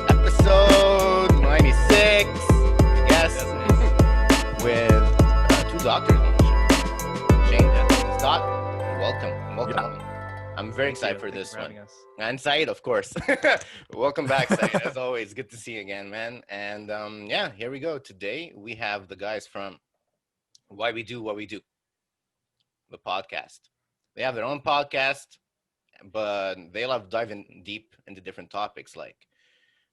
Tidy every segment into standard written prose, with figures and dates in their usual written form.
Episode 96, I guess, with two doctors on the show. Shane and Scott, welcome. I'm very excited for this one. And Saeed, of course. Welcome back, Saeed, as always. Good to see you again, man. And here we go. Today, we have the guys from Why We Do What We Do, the podcast. They have their own podcast, but they love diving deep into different topics like,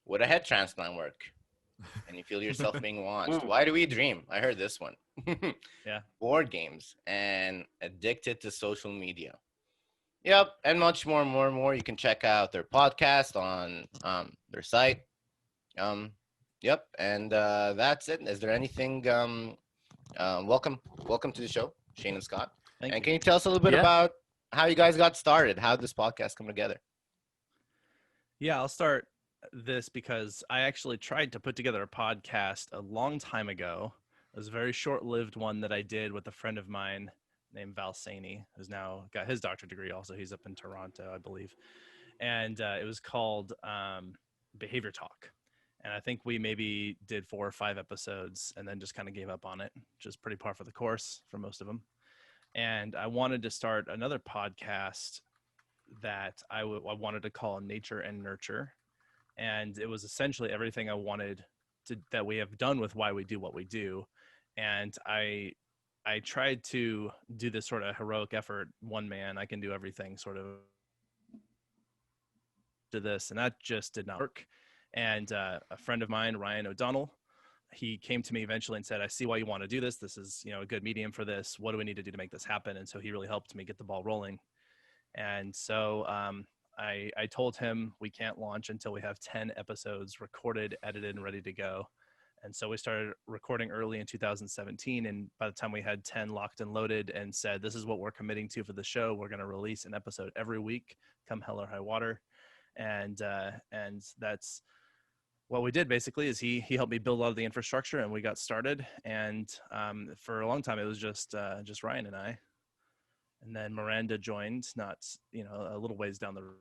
would a head transplant work? And you feel yourself being launched. Why do we dream? I heard this one. Yeah. Board games and addicted to social media. Yep, and much more. You can check out their podcast on their site. Yep, and that's it. Is there anything? Welcome to the show, Shane and Scott. Thank and you. Can you tell us a little bit about how you guys got started? How did this podcast come together? Yeah, I'll start this because I actually tried to put together a podcast a long time ago. It was a very short-lived one that I did with a friend of mine named Val Saney, who's now got his doctorate degree also. He's up in Toronto, I believe. And it was called Behavior Talk. And I think we maybe did 4 or 5 episodes and then just kind of gave up on it, which is pretty par for the course for most of them. And I wanted to start another podcast that I wanted to call Nature and Nurture. And it was essentially everything I wanted to, that we have done with Why We Do What We Do. And I tried to do this sort of heroic effort, one man, I can do everything sort of to this. And that just did not work. And a friend of mine, Ryan O'Donnell, he came to me eventually and said, I see why you want to do this. This is, a good medium for this. What do we need to do to make this happen? And so he really helped me get the ball rolling. And so I told him we can't launch until we have 10 episodes recorded, edited, and ready to go. And so we started recording early in 2017. And by the time we had 10 locked and loaded and said, this is what we're committing to for the show, we're going to release an episode every week, come hell or high water. And that's what we did basically is he helped me build a lot of the infrastructure and we got started. And for a long time, it was just Ryan and I. And then Miranda joined, not, a little ways down the road.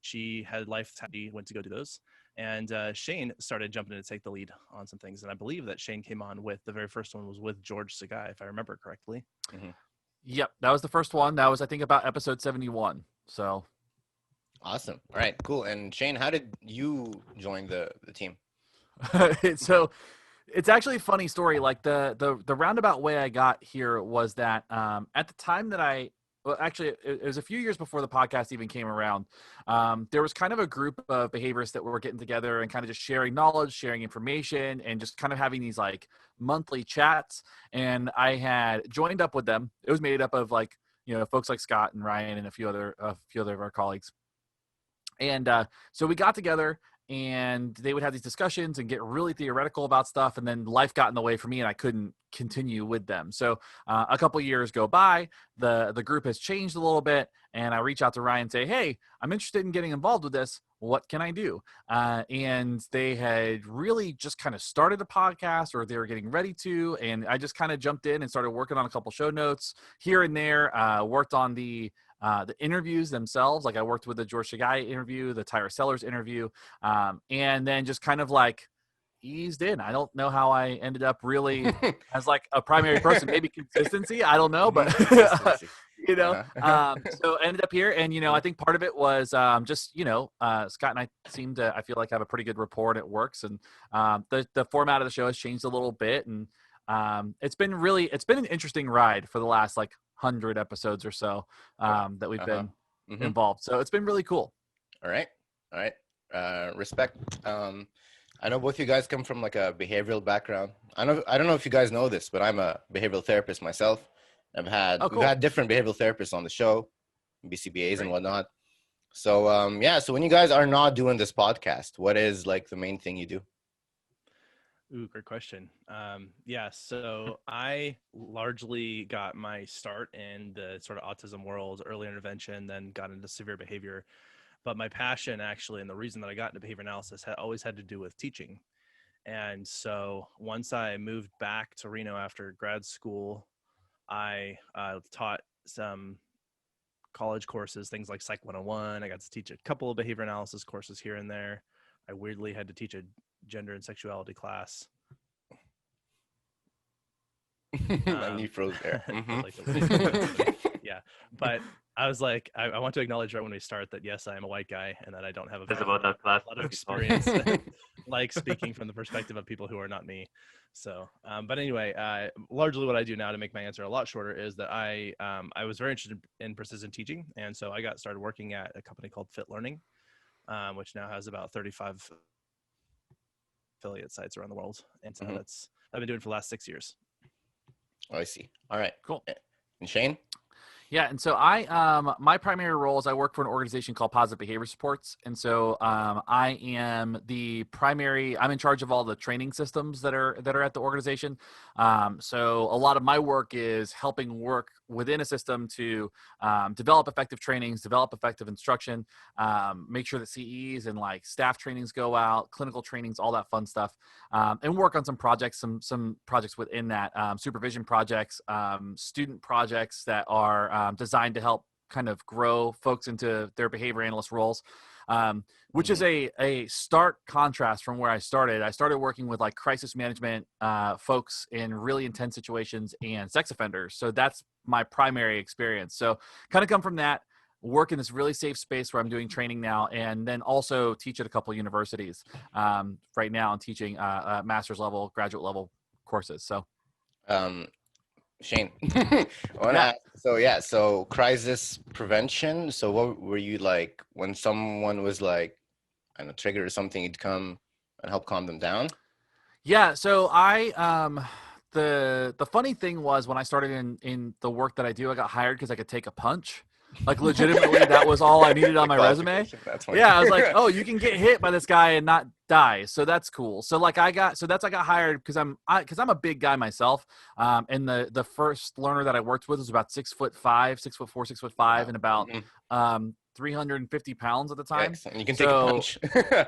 She had life, he went to go do those. And Shane started jumping in to take the lead on some things. And I believe that Shane came on with, the very first one was with George Sagai, if I remember correctly. Mm-hmm. Yep, that was the first one. That was, I think, about episode 71. So awesome. All right, cool. And Shane, how did you join the team? So it's actually a funny story. Like the roundabout way I got here was that at the time that it was a few years before the podcast even came around. There was kind of a group of behaviorists that were getting together and kind of just sharing knowledge, sharing information, and just kind of having these like monthly chats. And I had joined up with them. It was made up of like, folks like Scott and Ryan and a few other of our colleagues. And so we got together and they would have these discussions and get really theoretical about stuff. And then life got in the way for me and I couldn't continue with them. So a couple of years go by, the group has changed a little bit. And I reach out to Ryan and say, hey, I'm interested in getting involved with this. What can I do? And they had really just kind of started a podcast or they were getting ready to. And I just kind of jumped in and started working on a couple show notes here and there, worked on the interviews themselves. Like I worked with the George Sagai interview, the Tyra Sellers interview, and then just kind of like eased in. I don't know how I ended up really as like a primary person, maybe consistency. I don't know, but so I ended up here and, I think part of it was just, Scott and I I feel like have a pretty good rapport and it works. And the format of the show has changed a little bit. And it's been an interesting ride for the last like 100 episodes or so that we've been involved. So it's been really cool. All right. Respect. I know both of you guys come from like a behavioral background. I don't know if you guys know this, but I'm a behavioral therapist myself. We've had different behavioral therapists on the show, BCBAs and whatnot. So so when you guys are not doing this podcast, what is like the main thing you do? Ooh, great question. So I largely got my start in the sort of autism world, early intervention, then got into severe behavior. But my passion actually, and the reason that I got into behavior analysis always had to do with teaching. And so once I moved back to Reno after grad school, I taught some college courses, things like Psych 101. I got to teach a couple of behavior analysis courses here and there. I weirdly had to teach a gender and sexuality class. And you froze there. Yeah, but I was like, I want to acknowledge right when we start that yes, I am a white guy and that I don't have a lot of experience, like speaking from the perspective of people who are not me. So, but anyway, largely what I do now, to make my answer a lot shorter, is that I was very interested in precision teaching, and so I got started working at a company called Fit Learning, which now has about 35 affiliate sites around the world, and so that's I've been doing for the last 6 years. Oh, I see. All right, Cool. And Shane? Yeah, and so my primary role is I work for an organization called Positive Behavior Supports, and so I am I'm in charge of all the training systems that are at the organization. So a lot of my work is helping work within a system to develop effective trainings, develop effective instruction, make sure that CEs and like staff trainings go out, clinical trainings, all that fun stuff, and work on some projects, some projects within that, supervision projects, student projects that are designed to help kind of grow folks into their behavior analyst roles, which is a stark contrast from where I started. I started working with like crisis management folks in really intense situations and sex offenders. So that's my primary experience. So kind of come from that, work in this really safe space where I'm doing training now, and then also teach at a couple of universities. Right now I'm teaching master's level, graduate level courses. So Shane, I want to ask, so crisis prevention. So what were you like when someone was like, I don't know, triggered or something, you'd come and help calm them down? Yeah, so the funny thing was when I started in the work that I do, I got hired because I could take a punch. Like legitimately, that was all I needed on my resume. That's funny. Yeah, I was like, oh, you can get hit by this guy and not die, so that's cool. So like I got hired because I'm a big guy myself. And the first learner that I worked with was about 6'5", 6'4", 6'5", Wow. and about 350 pounds at the time. Yes, and you can take a punch.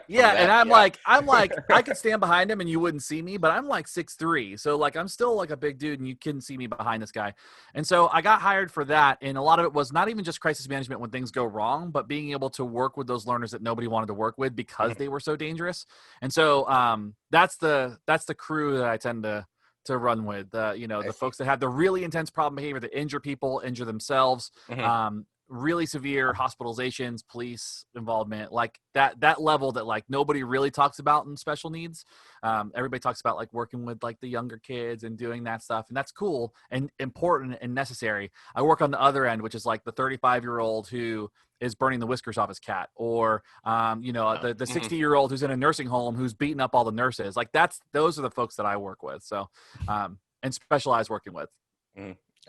Yeah, and I'm like, I could stand behind him and you wouldn't see me, but I'm like 6'3", so like I'm still like a big dude, and you couldn't see me behind this guy. And so I got hired for that, and a lot of it was not even just crisis management when things go wrong, but being able to work with those learners that nobody wanted to work with because they were so dangerous. And so that's the crew that I tend to run with. The folks that have the really intense problem behavior that injure people, injure themselves. Really severe hospitalizations, police involvement, like that level that like nobody really talks about in special needs. Everybody talks about like working with like the younger kids and doing that stuff, and that's cool and important and necessary. I work on the other end, which is like the 35-year-old who is burning the whiskers off his cat, or the 60-year-old who's in a nursing home who's beating up all the nurses. Like those are the folks that I work with. So and specialize working with.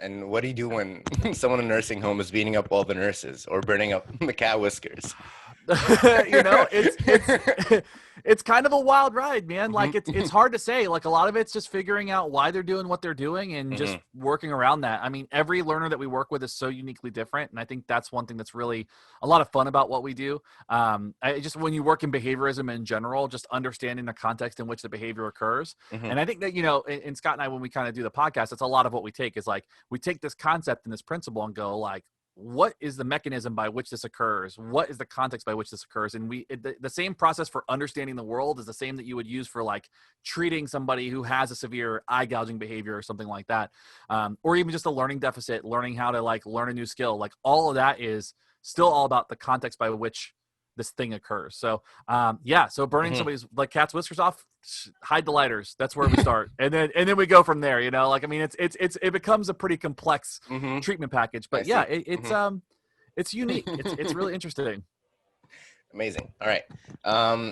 And what do you do when someone in a nursing home is beating up all the nurses or burning up the cat whiskers? It's kind of a wild ride, man. Like it's hard to say. Like a lot of it's just figuring out why they're doing what they're doing and just working around that. I mean, every learner that we work with is so uniquely different, and I think that's one thing that's really a lot of fun about what we do. When you work in behaviorism in general, just understanding the context in which the behavior occurs. And I think that in Scott and I, when we kind of do the podcast, that's a lot of what we take is like we take this concept and this principle and go like, what is the mechanism by which this occurs? What is the context by which this occurs? And the same process for understanding the world is the same that you would use for like treating somebody who has a severe eye gouging behavior or something like that. Or even just a learning deficit, learning how to like learn a new skill. Like all of that is still all about the context by which this thing occurs. So so burning somebody's like cat's whiskers off, hide the lighters. That's where we start. and then we go from there, like, I mean, it becomes a pretty complex treatment package, but it's unique. It's really interesting. Amazing. All right.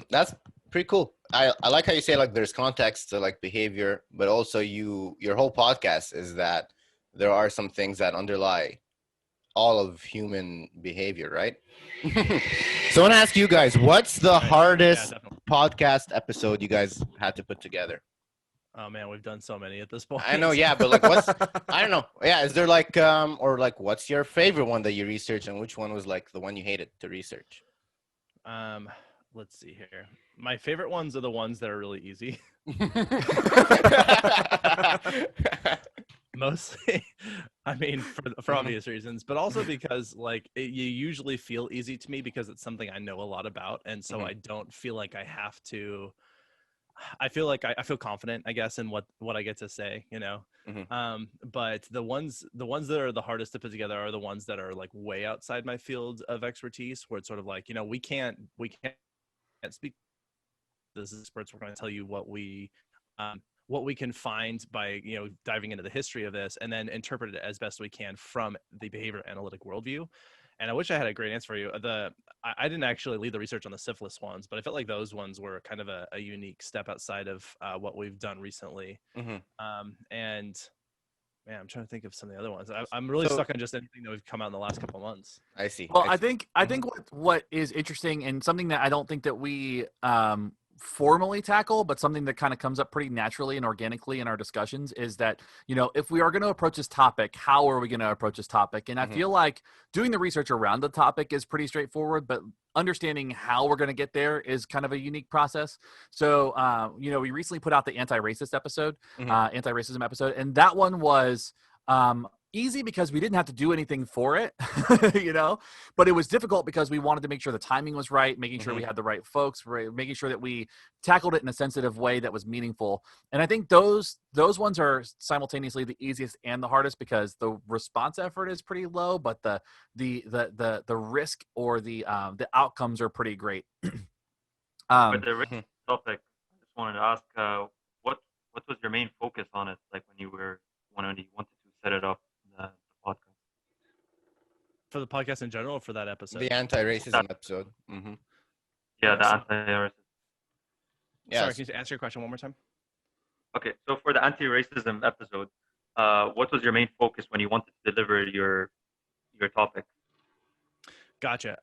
That's pretty cool. I like how you say like there's context to like behavior, but also your whole podcast is that there are some things that underlie all of human behavior, right? So I want to ask you guys, what's the hardest podcast episode you guys had to put together? Oh man, we've done so many at this point. I know, yeah, but like I don't know. Yeah, is there like or like what's your favorite one that you researched, and which one was like the one you hated to research? Let's see here. My favorite ones are the ones that are really easy. Mostly, I mean, for obvious reasons, but also because like you usually feel easy to me because it's something I know a lot about, and so I don't feel like I have to. I feel like I feel confident, I guess, in what I get to say, you know. But the ones that are the hardest to put together are the ones that are like way outside my field of expertise, where it's sort of like, you know, we can't speak as experts. We're going to tell you what we can find by, you know, diving into the history of this and then interpret it as best we can from the behavior analytic worldview. And I wish I had a great answer for you. I didn't actually lead the research on the syphilis ones, but I felt like those ones were kind of a unique step outside of what we've done recently. And man, I'm trying to think of some of the other ones. I'm really stuck on just anything that we've come out in the last couple of months. I see. Well, I think what is interesting and something that I don't think that we formally tackle, but something that kind of comes up pretty naturally and organically in our discussions is that, you know, if we are going to approach this topic, how are we going to approach this topic? And I feel like doing the research around the topic is pretty straightforward, but understanding how we're going to get there is kind of a unique process. So, you know, we recently put out the anti-racist episode, anti-racism episode, and that one was easy because we didn't have to do anything for it, you know, but it was difficult because we wanted to make sure the timing was right, making sure we had the right folks, right, making sure that we tackled it in a sensitive way that was meaningful. And I think those ones are simultaneously the easiest and the hardest because the response effort is pretty low, but the risk or the outcomes are pretty great. For the risk topic, I just wanted to ask, what was your main focus on it? Like when you wanted to set it up, the podcast. For the podcast in general, or for that episode? The anti-racism episode. Yeah, the anti-racism. Sorry, can you answer your question one more time? Okay, so for the anti-racism episode, what was your main focus when you wanted to deliver your topic? Gotcha.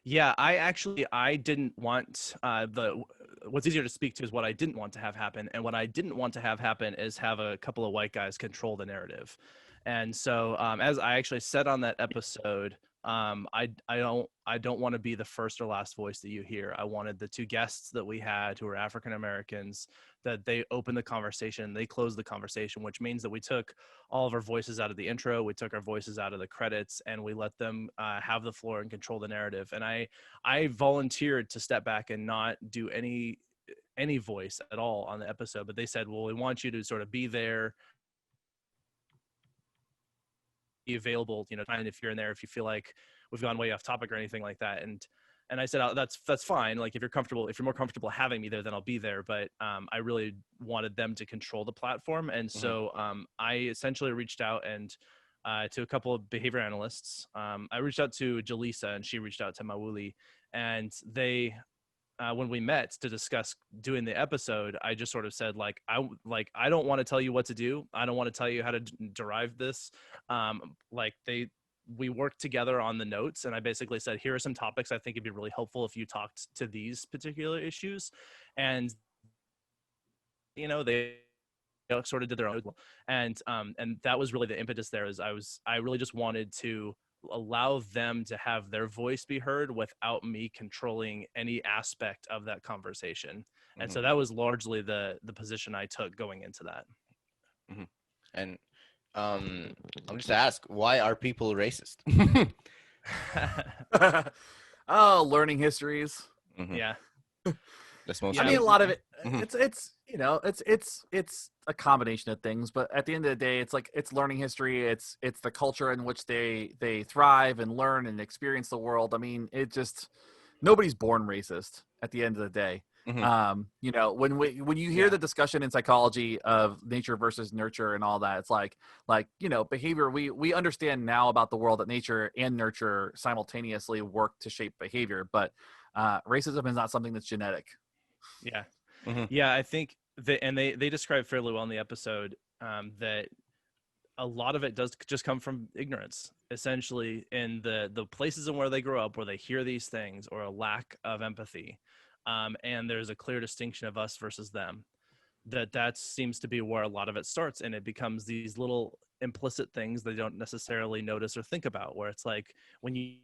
Yeah, I didn't want what's easier to speak to is what I didn't want to have happen. And what I didn't want to have happen is have a couple of white guys control the narrative. And so, as I actually said on that episode, I don't want to be the first or last voice that you hear. I wanted the two guests that we had who were African Americans, that they opened the conversation, they closed the conversation, which means that we took all of our voices out of the intro, we took our voices out of the credits, and we let them have the floor and control the narrative. And I volunteered to step back and not do any voice at all on the episode, but they said, well, we want you to sort of be there, available, you know, and if you're in there, if you feel like we've gone way off topic or anything like that. And I said, oh, that's fine. Like if you're more comfortable having me there, then I'll be there. But I really wanted them to control the platform. And so I essentially reached out and to a couple of behavior analysts. I reached out to Jaleesa and she reached out to Mawuli, and they, when we met to discuss doing the episode, I just sort of said, I don't want to tell you what to do. I don't want to tell you how to derive this. We worked together on the notes, and I basically said, here are some topics I think it'd be really helpful if you talked to these particular issues. And, you know, they sort of did their own. And that was really the impetus there. Is I really just wanted to allow them to have their voice be heard without me controlling any aspect of that conversation. And so that was largely the position I took going into that. And I'm just ask, why are people racist? Oh, learning histories. Yeah. That's most. I mean, a lot of it. It's you know, it's a combination of things, but at the end of the day, it's like it's learning history. It's the culture in which they thrive and learn and experience the world. I mean, nobody's born racist at the end of the day. You know, when you hear the discussion in psychology of nature versus nurture and all that, it's like, you know, behavior, we understand now about the world that nature and nurture simultaneously work to shape behavior, but racism is not something that's genetic. Yeah. Yeah, I think they describe fairly well in the episode that a lot of it does just come from ignorance, essentially, in the places in where they grow up, where they hear these things, or a lack of empathy. And there's a clear distinction of us versus them. That seems to be where a lot of it starts, and it becomes these little implicit things they don't necessarily notice or think about, where it's like when you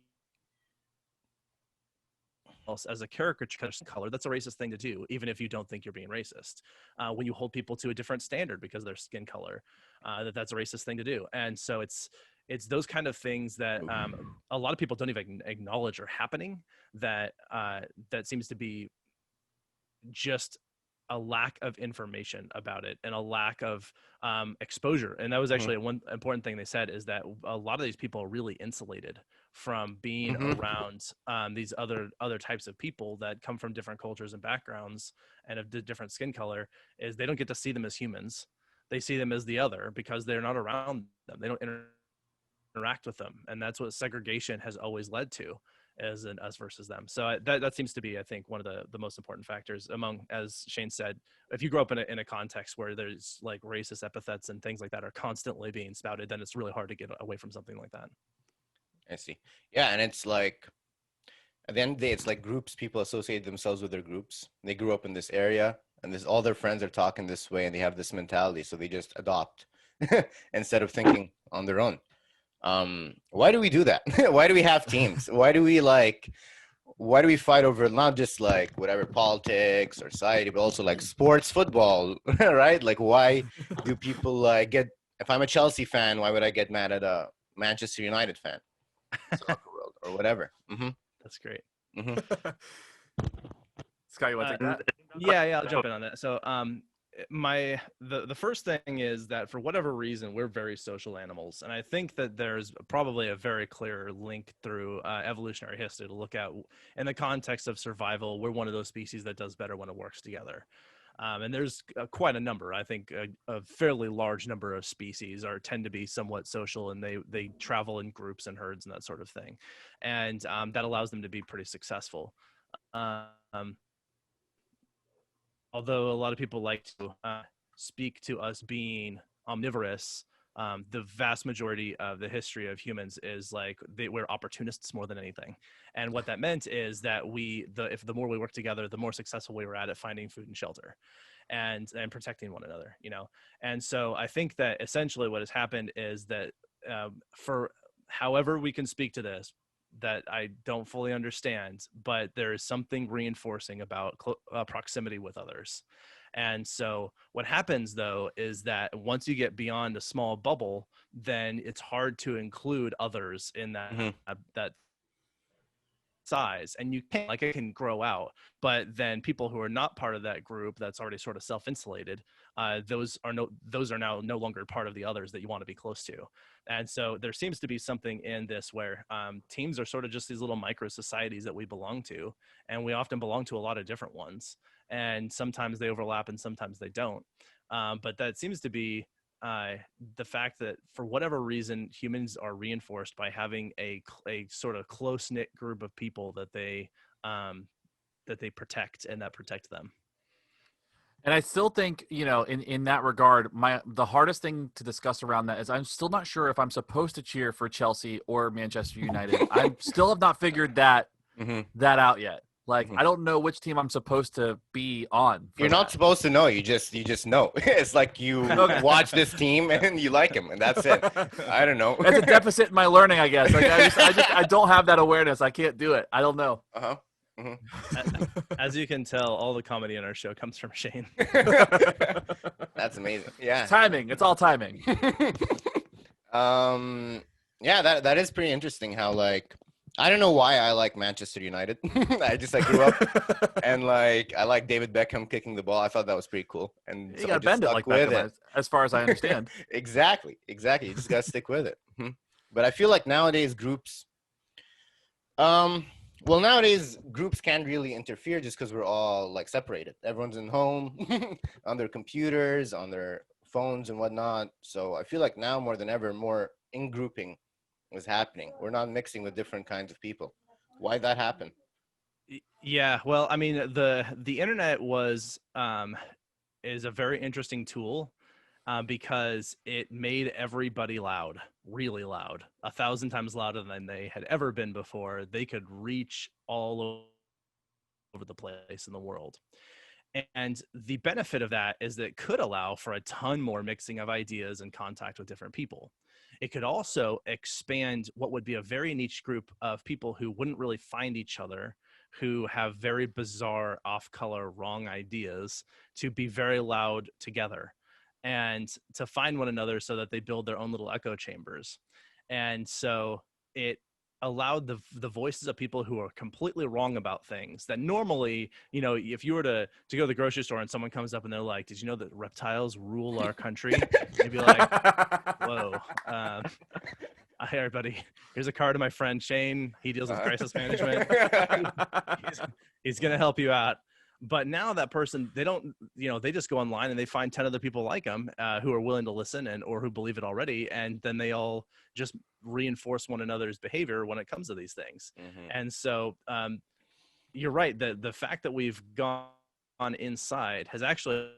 else as a caricature color, that's a racist thing to do, even if you don't think you're being racist. When you hold people to a different standard because of their skin color, that's a racist thing to do. And so it's those kind of things that a lot of people don't even acknowledge are happening, that seems to be just a lack of information about it and a lack of exposure. And that was actually one important thing they said, is that a lot of these people are really insulated from being around these other types of people that come from different cultures and backgrounds and of different skin color. Is they don't get to see them as humans. They see them as the other because they're not around them. They don't interact with them. And that's what segregation has always led to, as an us versus them. So that seems to be, I think, one of the most important factors among, as Shane said, if you grow up in a context where there's like racist epithets and things like that are constantly being spouted, then it's really hard to get away from something like that. I see. Yeah. And it's like, at the end of the day, it's like groups, people associate themselves with their groups. They grew up in this area and all their friends are talking this way and they have this mentality. So they just adopt instead of thinking on their own. Why do we do that? Why do we have teams? Why do we fight over not just like whatever politics or society, but also like sports, football, right? Like, why do people if I'm a Chelsea fan, why would I get mad at a Manchester United fan? Soccer world or whatever. That's great. Scott, you want to take that? Yeah, I'll jump in on that. So, the first thing is that for whatever reason, we're very social animals. And I think that there's probably a very clear link through evolutionary history to look at in the context of survival. We're one of those species that does better when it works together. And there's quite a number. I think a fairly large number of species tend to be somewhat social, and they travel in groups and herds and that sort of thing. And that allows them to be pretty successful. Although a lot of people like to speak to us being omnivorous, the vast majority of the history of humans is like we're opportunists more than anything. And what that meant is that if the more we work together, the more successful we were at finding food and shelter and protecting one another, you know? And so I think that essentially what has happened is that for however we can speak to this, that I don't fully understand, but there is something reinforcing about proximity with others. And so what happens though is that once you get beyond a small bubble, then it's hard to include others in that size. And you can't, like, it can grow out, but then people who are not part of that group that's already sort of self-insulated, those are now no longer part of the others that you want to be close to. And so there seems to be something in this where teams are sort of just these little micro societies that we belong to, and we often belong to a lot of different ones, and sometimes they overlap and sometimes they don't. But that seems to be the fact that for whatever reason, humans are reinforced by having a sort of close-knit group of people that they protect and that protect them. And I still think, in that regard, the hardest thing to discuss around that is I'm still not sure if I'm supposed to cheer for Chelsea or Manchester United. I still have not figured that out yet. Like, I don't know which team I'm supposed to be on. You're not supposed to know. You just know. It's like you watch this team and you like him, and that's it. I don't know. It's a deficit in my learning, I guess. Like, I don't have that awareness. I can't do it. I don't know. As you can tell, all the comedy in our show comes from Shane. That's amazing. Yeah. Timing. It's all timing. Yeah, that is pretty interesting how, like, I don't know why I like Manchester United. I grew up and I like David Beckham kicking the ball. I thought that was pretty cool. And you got to bend it like Beckham, as far as I understand. Exactly. You just got to stick with it. But I feel like nowadays groups, nowadays groups can't really interfere just because we're all like separated. Everyone's in home on their computers, on their phones and whatnot. So I feel like now more than ever, more in-grouping is happening. We're not mixing with different kinds of people. Why'd that happen? Yeah, well, I mean, the internet is a very interesting tool because it made everybody loud, really loud, 1,000 times louder than they had ever been before. They could reach all over the place in the world. And the benefit of that is that it could allow for a ton more mixing of ideas and contact with different people. It could also expand what would be a very niche group of people who wouldn't really find each other, who have very bizarre, off-color, wrong ideas to be very loud together and to find one another so that they build their own little echo chambers. And so it allowed the voices of people who are completely wrong about things that normally, you know, if you were to go to the grocery store and someone comes up and they're like, did you know that reptiles rule our country? You'd be like, whoa. Hi, everybody. Here's a card to my friend Shane. He deals with crisis management. He's going to help you out. But now that person, they don't, you know, they just go online and they find 10 other people like them who are willing to listen and or who believe it already. And then they all just reinforce one another's behavior when it comes to these things. Mm-hmm. And so you're right. The fact that we've gone inside has actually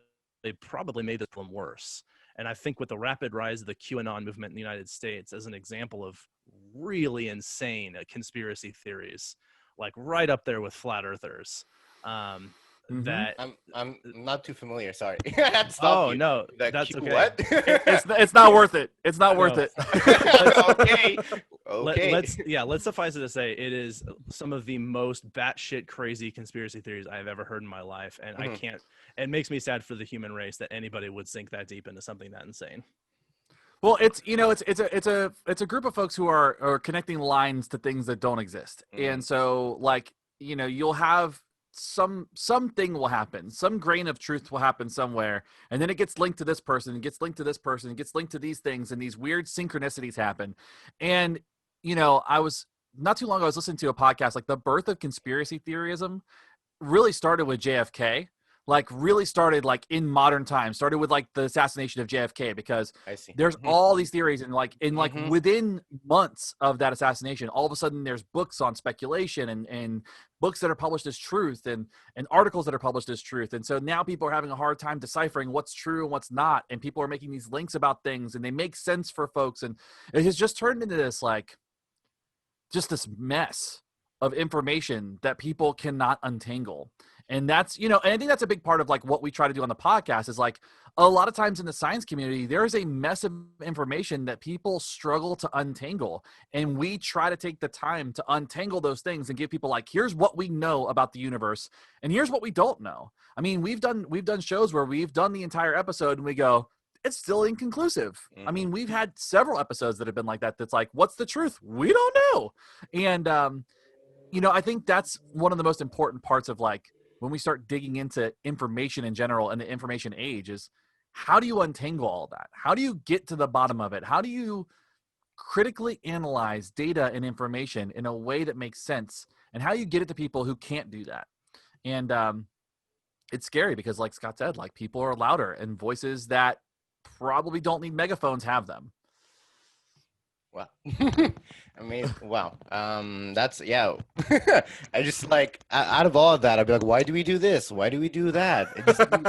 probably made this problem worse. And I think with the rapid rise of the QAnon movement in the United States as an example of really insane conspiracy theories, like right up there with flat earthers, that I'm not too familiar. Sorry. No, that's okay. What? it's not worth it. It's not worth it. Okay. Let's suffice it to say it is some of the most batshit crazy conspiracy theories I've ever heard in my life, and I can't. It makes me sad for the human race that anybody would sink that deep into something that insane. Well, it's a group of folks who are connecting lines to things that don't exist, and so like you'll have something will happen, some grain of truth will happen somewhere, and then it gets linked to this person, it gets linked to this person, it gets linked to these things, and these weird synchronicities happen. And I was not too long ago, I was listening to a podcast, like the birth of conspiracy theorism really started with JFK. Like really started like in modern times, started with like the assassination of JFK, because there's all these theories, and like within months of that assassination, all of a sudden there's books on speculation and books that are published as truth and articles that are published as truth. And so now people are having a hard time deciphering what's true and what's not. And people are making these links about things and they make sense for folks. And it has just turned into this, like, just this mess of information that people cannot untangle. And that's, and I think that's a big part of like what we try to do on the podcast is like a lot of times in the science community, there's a mess of information that people struggle to untangle. And we try to take the time to untangle those things and give people like, here's what we know about the universe and here's what we don't know. I mean, we've done shows where we've done the entire episode and we go, it's still inconclusive. I mean, we've had several episodes that have been like that. That's like, what's the truth? We don't know. And, I think that's one of the most important parts of like, when we start digging into information in general and the information age is how do you untangle all that? How do you get to the bottom of it? How do you critically analyze data and information in a way that makes sense? And how do you get it to people who can't do that? And it's scary because like Scott said, like people are louder and voices that probably don't need megaphones have them. Wow. I mean, wow. That's, yeah. I just like, out of all of that, I'd be like, why do we do this? Why do we do that?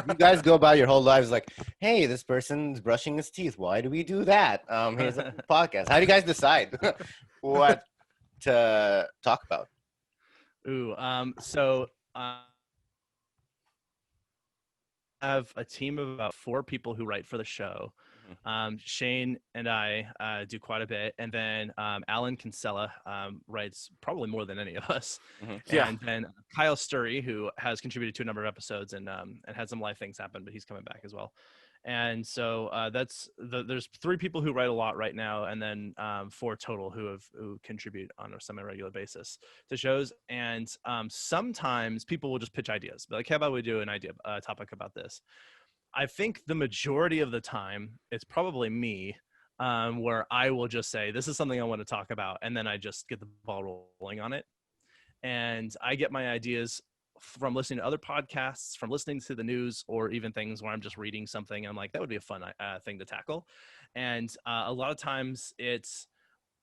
You guys go about your whole lives like, hey, this person's brushing his teeth. Why do we do that? Here's a podcast. How do you guys decide what to talk about? So I have a team of about 4 people who write for the show. Shane and I do quite a bit, and then Alan Kinsella writes probably more than any of us. And then Kyle Sturry, who has contributed to a number of episodes and had some live things happen, but he's coming back as well. And so there's 3 people who write a lot right now, and then 4 total who contribute on a semi-regular basis to shows. And sometimes people will just pitch ideas, but like, how about we do an idea topic about this? I think the majority of the time it's probably me where I will just say, this is something I want to talk about. And then I just get the ball rolling on it. And I get my ideas from listening to other podcasts, from listening to the news, or even things where I'm just reading something. And I'm like, that would be a fun thing to tackle. And a lot of times it's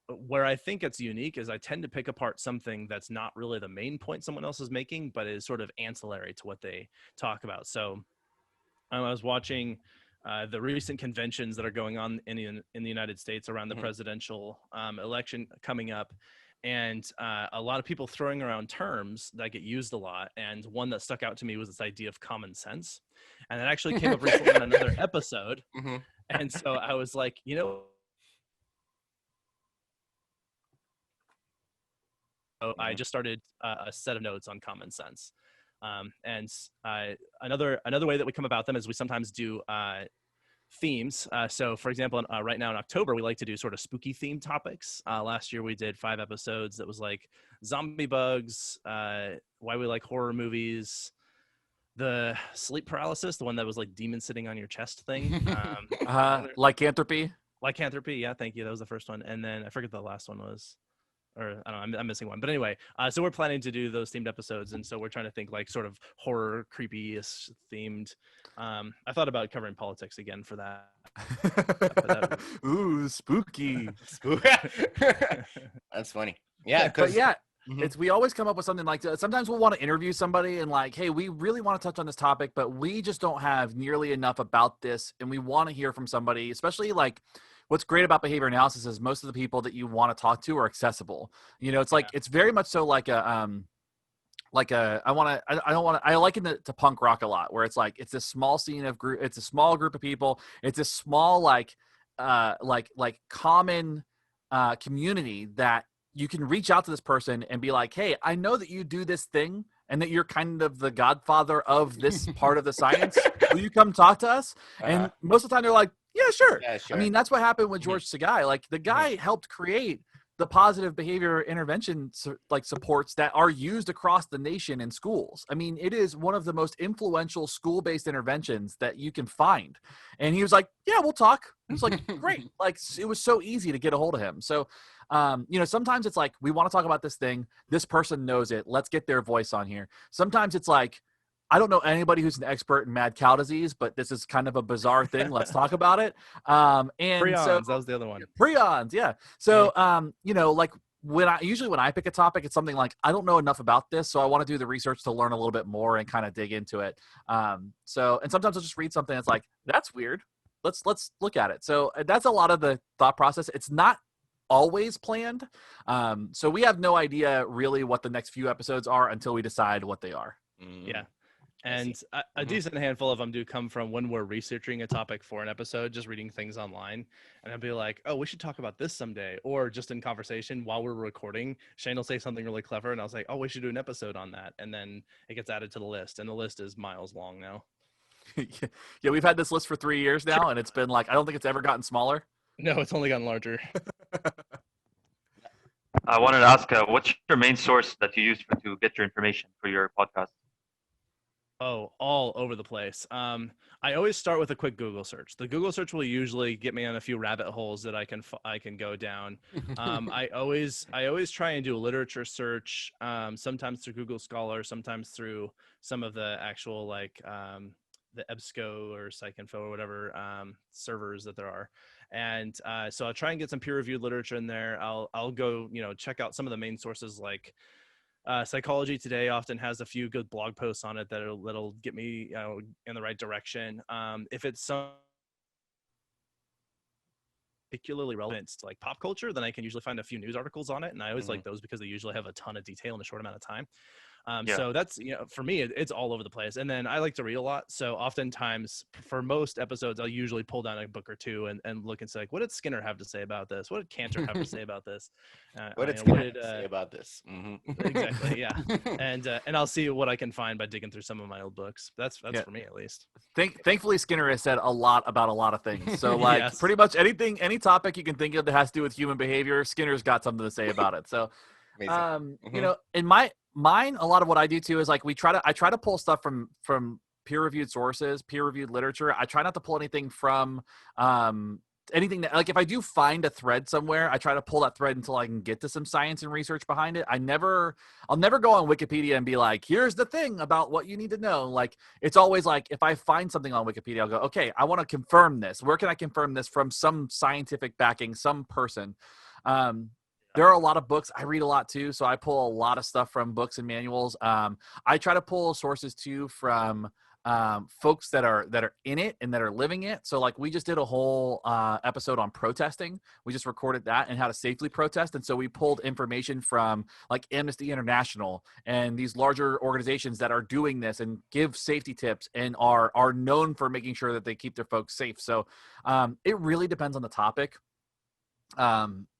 where I think it's unique is I tend to pick apart something that's not really the main point someone else is making, but is sort of ancillary to what they talk about. So I was watching the recent conventions that are going on in the United States around the presidential election coming up, and a lot of people throwing around terms that get used a lot. And one that stuck out to me was this idea of common sense, and it actually came up recently on another episode. And so I was like, I just started a set of notes on common sense. And another way that we come about them is we sometimes do themes. So for example, right now in October, we like to do sort of spooky themed topics. Last year we did 5 episodes that was like zombie bugs, why we like horror movies, the sleep paralysis, the one that was like demon sitting on your chest thing. Lycanthropy. Lycanthropy, yeah, thank you. That was the first one. And then I forget the last one was. Or I don't know, I'm missing one. But anyway, so we're planning to do those themed episodes. And so we're trying to think like sort of horror, creepy-ish themed. I thought about covering politics again for that. Ooh, spooky. That's funny. Yeah. But yeah, Mhm. we always come up with something like that. Sometimes we'll want to interview somebody and like, hey, we really want to touch on this topic, but we just don't have nearly enough about this. And we want to hear from somebody, especially like, what's great about behavior analysis is most of the people that you want to talk to are accessible. You know, it's like, it's very much so like I liken it to punk rock a lot, where it's like, it's a small scene of group. It's a small group of people. It's a small, like common community that you can reach out to this person and be like, hey, I know that you do this thing and that you're kind of the godfather of this part of the science. Will you come talk to us? And most of the time they're like, yeah, sure. Yeah, sure. I mean, that's what happened with George Sagai. Like the guy helped create the positive behavior intervention supports that are used across the nation in schools. I mean, it is one of the most influential school-based interventions that you can find. And he was like, yeah, we'll talk. It was like, great. Like, it was so easy to get a hold of him. So, you know, sometimes it's like, we want to talk about this thing. This person knows it. Let's get their voice on here. Sometimes it's like, I don't know anybody who's an expert in mad cow disease, but this is kind of a bizarre thing. Let's talk about it. And Prions, so, that was the other one. Prions, yeah. So, you know, like when I pick a topic, it's something like, I don't know enough about this, so I want to do the research to learn a little bit more and kind of dig into it. And sometimes I'll just read something that's like, that's weird. Let's look at it. So that's a lot of the thought process. It's not always planned. So we have no idea really what the next few episodes are until we decide what they are. Yeah. And a decent handful of them do come from when we're researching a topic for an episode, just reading things online. And I'll be like, oh, we should talk about this someday. Or just in conversation while we're recording, Shane will say something really clever. And I was like, oh, we should do an episode on that. And then it gets added to the list. And the list is miles long now. Yeah, we've had this list for 3 years now. And it's been like, I don't think it's ever gotten smaller. No, it's only gotten larger. I wanted to ask, what's your main source that you use to get your information for your podcast? Oh, all over the place. I always start with a quick Google search. The Google search will usually get me on a few rabbit holes that I can go down. I always try and do a literature search, sometimes through Google Scholar, sometimes through some of the actual like the EBSCO or PsycInfo or whatever servers that there are. And so I'll try and get some peer-reviewed literature in there. I'll go, you know, check out some of the main sources like Psychology Today often has a few good blog posts on it that'll get me, you know, in the right direction. If it's some particularly relevant to like pop culture, then I can usually find a few news articles on it. And I always like those because they usually have a ton of detail in a short amount of time. So that's, you know, for me, it's all over the place. And then I like to read a lot. So oftentimes for most episodes, I'll usually pull down a book or two and look and say, like, what did Skinner have to say about this? What did Cantor have to say about this? What did Skinner have to say about this? Exactly. Yeah. And I'll see what I can find by digging through some of my old books. That's for me, at least. Thankfully, Skinner has said a lot about a lot of things. So like Yes. pretty much any topic you can think of that has to do with human behavior, Skinner's got something to say about it. So, you know, in mine, a lot of what I do too is like I try to pull stuff from peer-reviewed sources, peer-reviewed literature. I try not to pull anything from anything that, like, if I do find a thread somewhere, I try to pull that thread until I can get to some science and research behind it. I'll never go on Wikipedia and be like, here's the thing about what you need to know. Like, it's always like, if I find something on Wikipedia, I'll go, okay, I want to confirm this. Where can I confirm this from? Some scientific backing, some person. There are a lot of books. I read a lot too, so I pull a lot of stuff from books and manuals. I try to pull sources too from folks that are in it and that are living it. So like we just did a whole episode on protesting. We just recorded that and how to safely protest. And so we pulled information from like Amnesty International and these larger organizations that are doing this and give safety tips and are known for making sure that they keep their folks safe. So it really depends on the topic.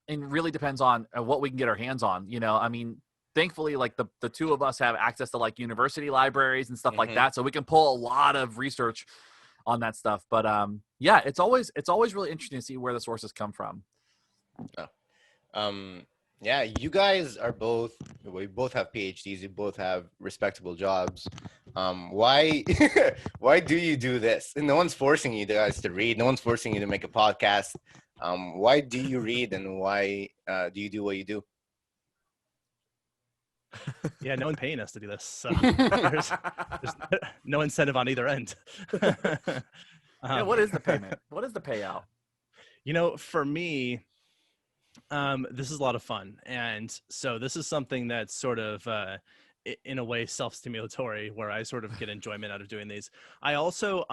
And really depends on what we can get our hands on. You know, I mean, thankfully, like the two of us have access to like university libraries and stuff like Mhm. that, so we can pull a lot of research on that stuff. But yeah, it's always really interesting to see where the sources come from. Yeah, you guys are both. We both have PhDs. You both have respectable jobs. Why? Why do you do this? And no one's forcing you guys to read. No one's forcing you to make a podcast. Why do you read, and why do you do what you do? Yeah, no one paying us to do this, so there's no incentive on either end. Yeah, what is the payment? What is the payout? You know, for me, this is a lot of fun, and so this is something that's sort of in a way self-stimulatory, where I sort of get enjoyment out of doing these. I also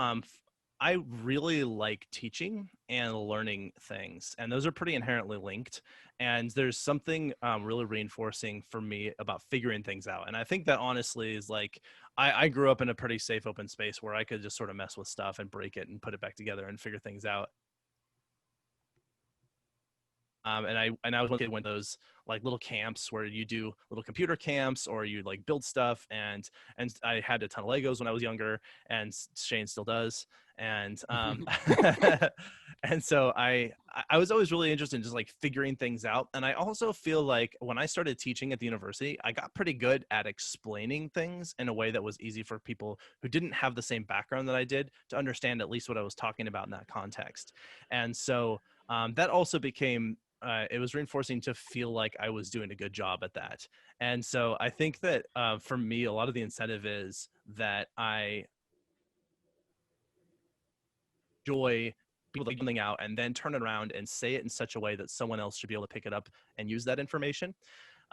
I really like teaching and learning things, and those are pretty inherently linked. And there's something really reinforcing for me about figuring things out. And I think that honestly is like, I grew up in a pretty safe open space where I could just sort of mess with stuff and break it and put it back together and figure things out. And I was one kid went those like little camps where you do little computer camps or you like build stuff, and I had a ton of Legos when I was younger, and Shane still does. And and so I was always really interested in just like figuring things out. And I also feel like when I started teaching at the university, I got pretty good at explaining things in a way that was easy for people who didn't have the same background that I did to understand at least what I was talking about in that context. And so that also became it was reinforcing to feel like I was doing a good job at that. And so I think that for me, a lot of the incentive is that I enjoy people like something out and then turn it around and say it in such a way that someone else should be able to pick it up and use that information.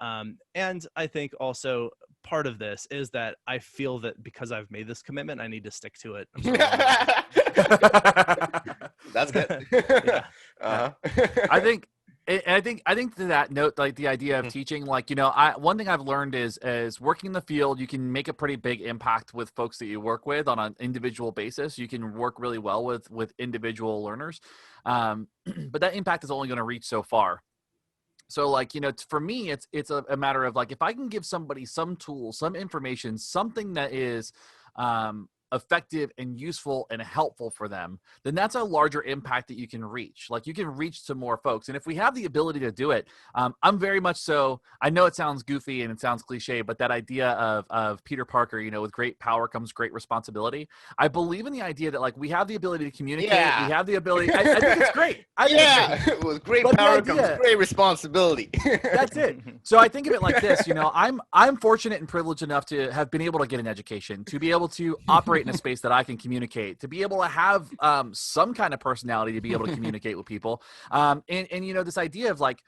And I think also part of this is that I feel that because I've made this commitment, I need to stick to it. That's good. Yeah. Uh-huh. I think to that note, like the idea of teaching, like, you know, one thing I've learned is working in the field, you can make a pretty big impact with folks that you work with on an individual basis. You can work really well with individual learners. But that impact is only going to reach so far. So like, you know, for me, it's a matter of like, if I can give somebody some tool, some information, something that is effective and useful and helpful for them, then that's a larger impact that you can reach. Like you can reach to more folks. And if we have the ability to do it, I'm very much so, I know it sounds goofy and it sounds cliche, but that idea of Peter Parker, you know, with great power comes great responsibility. I believe in the idea that like we have the ability to communicate. Yeah. We have the ability. I think it's great. With great But the power idea- comes great responsibility. That's it. So I think of it like this, you know, I'm fortunate and privileged enough to have been able to get an education, to be able to operate in a space that I can communicate, to be able to have some kind of personality to be able to communicate with people. And you know, this idea of like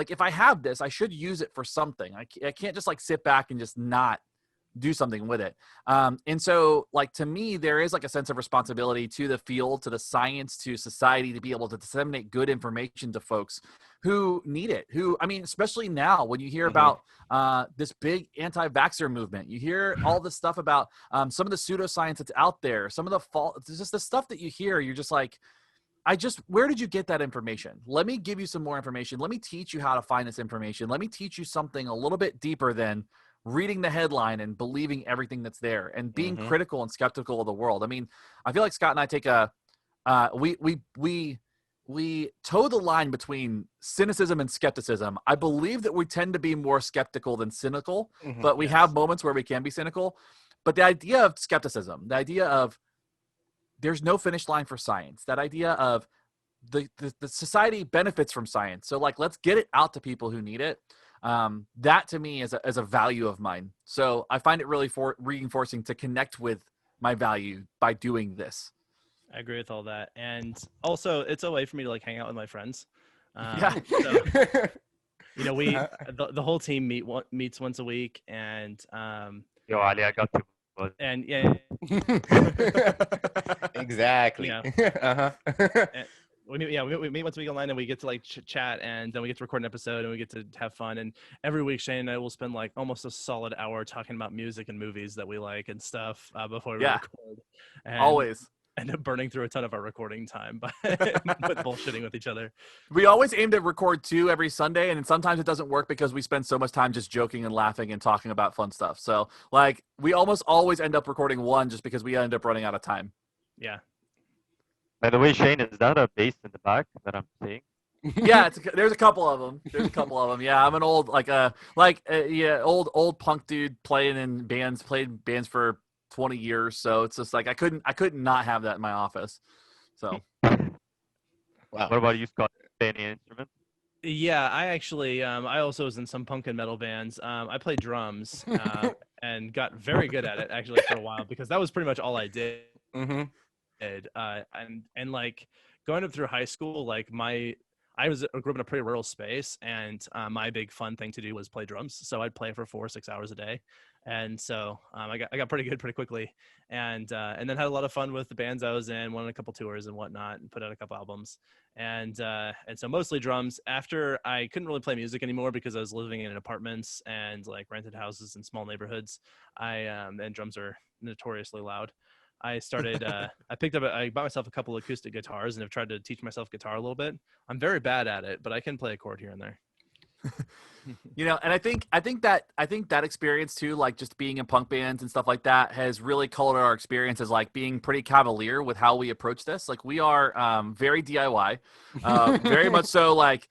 if I have this, I should use it for something. I can't just like sit back and just not do something with it. And so like, to me, there is like a sense of responsibility to the field, to the science, to society, to be able to disseminate good information to folks who need it, who, I mean, especially now when you hear about this big anti-vaxxer movement, you hear all this stuff about some of the pseudoscience that's out there, some of the just the stuff that you hear, you're just like, where did you get that information? Let me give you some more information. Let me teach you how to find this information. Let me teach you something a little bit deeper than reading the headline and believing everything that's there and being critical and skeptical of the world. I mean, I feel like Scott and I take we toe the line between cynicism and skepticism. I believe that we tend to be more skeptical than cynical, but we have moments where we can be cynical. But the idea of skepticism, the idea of there's no finish line for science, that idea of the society benefits from science. So like, let's get it out to people who need it. That to me is a value of mine. So I find it really reinforcing to connect with my value by doing this. I agree with all that. And also it's a way for me to like hang out with my friends. Yeah. So, you know, the whole team meets once a week, and Yo, Ali, I got you. and yeah, Exactly. Yeah. We meet once a week online, and we get to like chat, and then we get to record an episode, and we get to have fun. And every week, Shane and I will spend like almost a solid hour talking about music and movies that we like and stuff before we record. And, Always. end up burning through a ton of our recording time by with bullshitting with each other. We always aim to record 2 every Sunday, and sometimes it doesn't work because we spend so much time just joking and laughing and talking about fun stuff. So, like, we almost always end up recording 1 just because we end up running out of time. Yeah. By the way, Shane, is that a bass in the back that I'm seeing? Yeah, there's a couple of them. Yeah, I'm an old old punk dude played bands for 20 years. So it's just like I couldn't not have that in my office. So, Wow. What about you, Scott? Play any instrument? Yeah, I actually I also was in some punk and metal bands. I played drums and got very good at it actually for a while because that was pretty much all I did. Mm-hmm. And like going up through high school, like I grew up in a pretty rural space, and my big fun thing to do was play drums. So I'd play for 4 or 6 hours a day, and so I got pretty good pretty quickly, and then had a lot of fun with the bands I was in, won a couple tours and whatnot, and put out a couple albums, and so mostly drums. After I couldn't really play music anymore because I was living in apartments and like rented houses in small neighborhoods, and drums are notoriously loud. I started, I bought myself a couple acoustic guitars and have tried to teach myself guitar a little bit. I'm very bad at it, but I can play a chord here and there. And I think that experience too, like just being in punk bands and stuff like that, has really colored our experience as like being pretty cavalier with how we approach this. Like we are very DIY, very much so. Like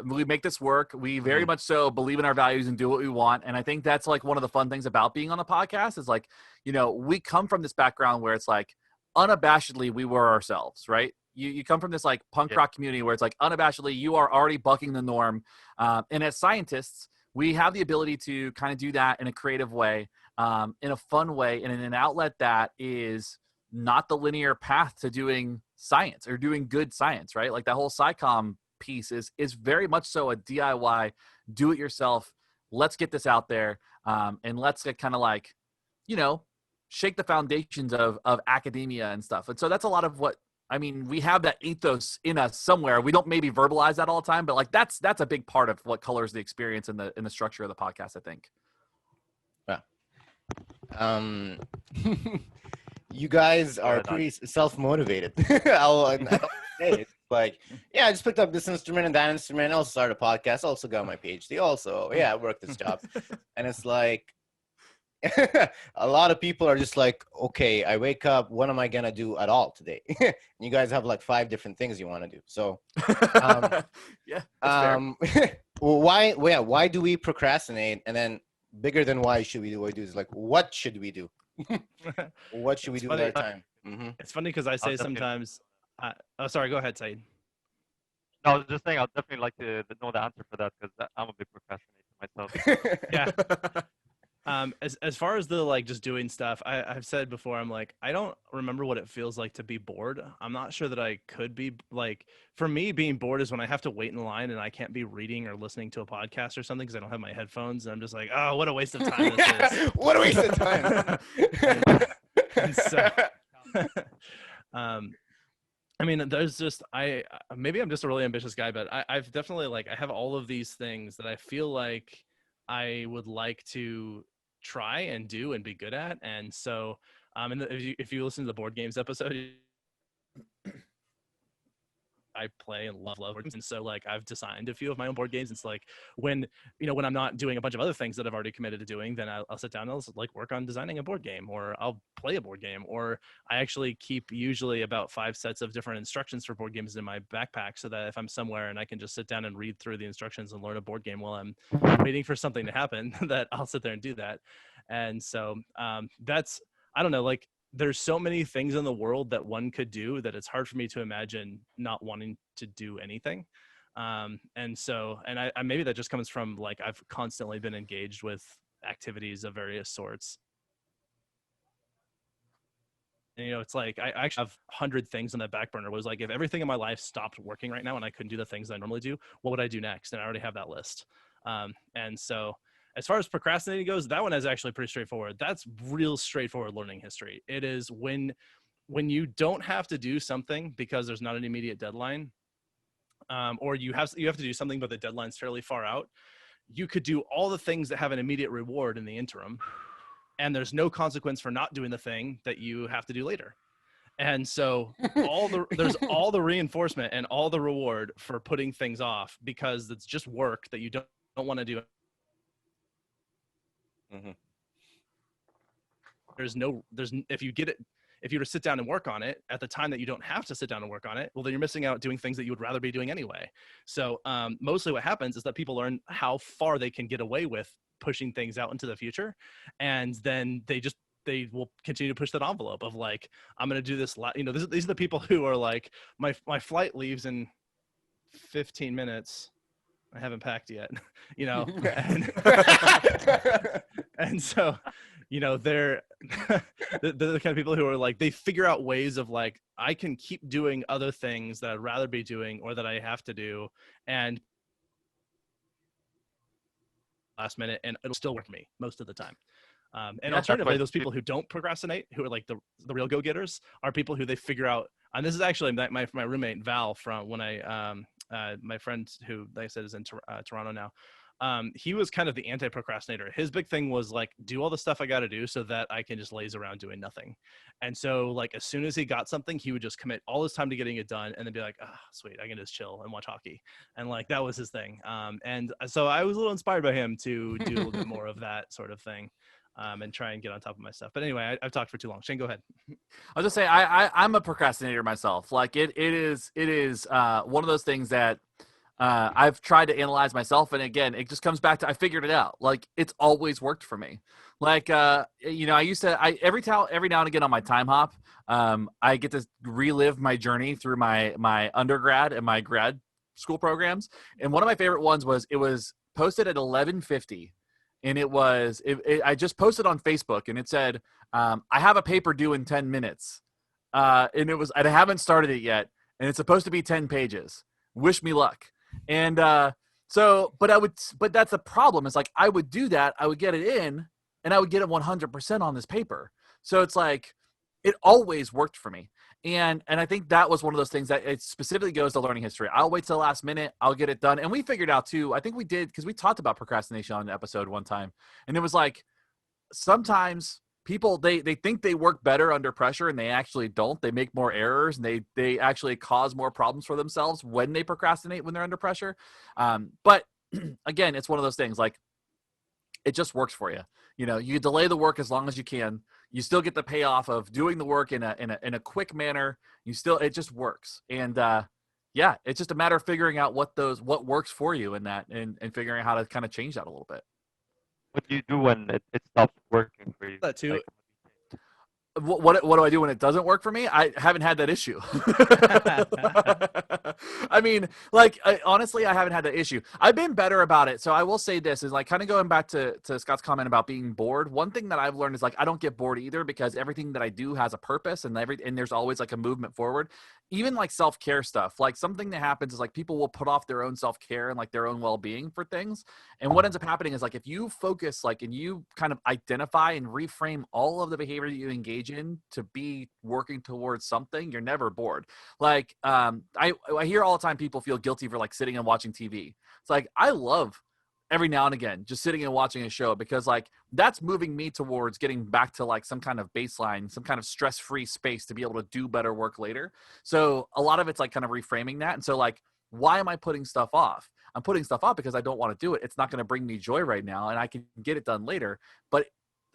we make this work. We very much so believe in our values and do what we want. And I think that's like one of the fun things about being on the podcast is like, we come from this background where it's like unabashedly we were ourselves, right? You come from this like punk rock community where it's like unabashedly you are already bucking the norm. And as scientists, we have the ability to kind of do that in a creative way, in a fun way, and in an outlet that is not the linear path to doing science or doing good science, right? Like that whole SciComm piece is very much so a DIY, do it yourself. Let's get this out there. And let's get kind of like, shake the foundations of academia and stuff. And so that's a lot of what, we have that ethos in us somewhere. We don't maybe verbalize that all the time, but like that's a big part of what colors the experience in the structure of the podcast, I think. Yeah. You guys are pretty self-motivated. I'll say it. Like, yeah, I just picked up this instrument and that instrument. I also started a podcast. Also got my PhD. Also, I worked this job. And it's like, a lot of people are just like, okay, I wake up, what am I gonna do at all today? You guys have like 5 different things you want to do. So why do we procrastinate? And then bigger than why should we do what we do is like, what should we do? What should we do with our time? Mm-hmm. It's funny because I say sometimes sorry, go ahead, Saeed. No, I was just saying I'd definitely like to know the answer for that because I'm a big procrastinator myself. Yeah. As far as the like just doing stuff, I've said before, I'm like, I don't remember what it feels like to be bored. I'm not sure that I could be like, for me, being bored is when I have to wait in line and I can't be reading or listening to a podcast or something because I don't have my headphones, and I'm just like, oh, what a waste of time this is. What a waste of time. and so, there's just maybe I'm just a really ambitious guy, but I've definitely like I have all of these things that I feel like I would like to try and do and be good at. And so if you listen to the board games episode, I play and love board games. And so like I've designed a few of my own board games. It's like when I'm not doing a bunch of other things that I've already committed to doing, then I'll sit down and I'll like work on designing a board game, or I'll play a board game, or I actually keep usually about 5 sets of different instructions for board games in my backpack so that if I'm somewhere and I can just sit down and read through the instructions and learn a board game while I'm waiting for something to happen, that I'll sit there and do that. And so that's, I don't know, like there's so many things in the world that one could do that it's hard for me to imagine not wanting to do anything. And so I maybe that just comes from like I've constantly been engaged with activities of various sorts. And, it's like I actually have 100 things on that back burner. It was like if everything in my life stopped working right now and I couldn't do the things I normally do, what would I do next? And I already have that list. And so as far as procrastinating goes, that one is actually pretty straightforward. That's real straightforward learning history. It is when you don't have to do something because there's not an immediate deadline, or you have to do something but the deadline's fairly far out. You could do all the things that have an immediate reward in the interim, and there's no consequence for not doing the thing that you have to do later. And so there's all the reinforcement and all the reward for putting things off because it's just work that you don't want to do. Mm-hmm. If you were to sit down and work on it at the time that you don't have to sit down and work on it, well, then you're missing out doing things that you would rather be doing anyway. So mostly what happens is that people learn how far they can get away with pushing things out into the future. And then they will continue to push that envelope of like, I'm going to do this. These are the people who are like, my flight leaves in 15 minutes. I haven't packed yet, and so, they're the kind of people who are like, they figure out ways of like, I can keep doing other things that I'd rather be doing or that I have to do, and last minute, and it'll still work for me most of the time. And alternatively, those people who don't procrastinate, who are like the real go-getters, are people who they figure out. And this is actually my roommate Val from when my friend who, like I said, is in Toronto now. He was kind of the anti-procrastinator. His big thing was like, do all the stuff I got to do so that I can just laze around doing nothing. And so like, as soon as he got something, he would just commit all his time to getting it done and then be like, sweet, I can just chill and watch hockey. And like, that was his thing. And so I was a little inspired by him to do a little bit more of that sort of thing. And try and get on top of my stuff. But anyway, I've talked for too long. Shane, go ahead. I was just saying, I'm a procrastinator myself. Like it is one of those things that I've tried to analyze myself. And again, it just comes back to, I figured it out. Like it's always worked for me. Like, I used to, every now and again on my time hop, I get to relive my journey through my undergrad and my grad school programs. And one of my favorite ones was, it was posted at 11:50. And I just posted on Facebook and it said, I have a paper due in 10 minutes. And I haven't started it yet. And it's supposed to be 10 pages. Wish me luck. And but that's the problem. It's like, I would do that. I would get it in and I would get it 100% on this paper. So it's like, it always worked for me. And I think that was one of those things that it specifically goes to learning history. I'll wait till the last minute. I'll get it done. And we figured out too, I think we did, because we talked about procrastination on an episode one time. And it was like, sometimes people, they think they work better under pressure and they actually don't. They make more errors and they actually cause more problems for themselves when they procrastinate when they're under pressure. But again, it's one of those things like, it just works for you. You delay the work as long as you can. You still get the payoff of doing the work in a quick manner. It just works. And it's just a matter of figuring out what works for you in that and figuring out how to kind of change that a little bit. What do you do when it stops working for you? That too. Like, What do I do when it doesn't work for me? I haven't had that issue. I mean, like, honestly, I haven't had that issue. I've been better about it. So I will say this is like kind of going back to Scott's comment about being bored. One thing that I've learned is like, I don't get bored either because everything that I do has a purpose and there's always like a movement forward. Even like self-care stuff, like something that happens is like people will put off their own self-care and like their own well-being for things. And what ends up happening is like, if you focus, like, and you kind of identify and reframe all of the behavior that you engage in to be working towards something, you're never bored. Like, I hear all the time people feel guilty for like sitting and watching TV. It's like, I love every now and again just sitting and watching a show because like that's moving me towards getting back to like some kind of baseline, some kind of stress-free space to be able to do better work later. So a lot of it's like kind of reframing that. And so like, why am I putting stuff off? I'm putting stuff off because I don't want to do it. It's not going to bring me joy right now and I can get it done later, but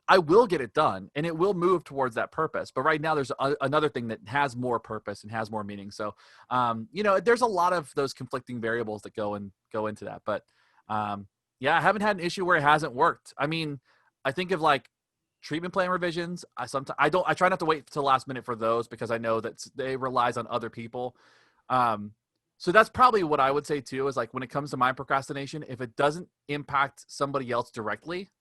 I will get it done and it will move towards that purpose. But right now there's another thing that has more purpose and has more meaning. So, there's a lot of those conflicting variables that go into that. But I haven't had an issue where it hasn't worked. I mean, I think of like treatment plan revisions. I try not to wait till the last minute for those because I know that they relies on other people. So that's probably what I would say too, is like when it comes to my procrastination, if it doesn't impact somebody else directly,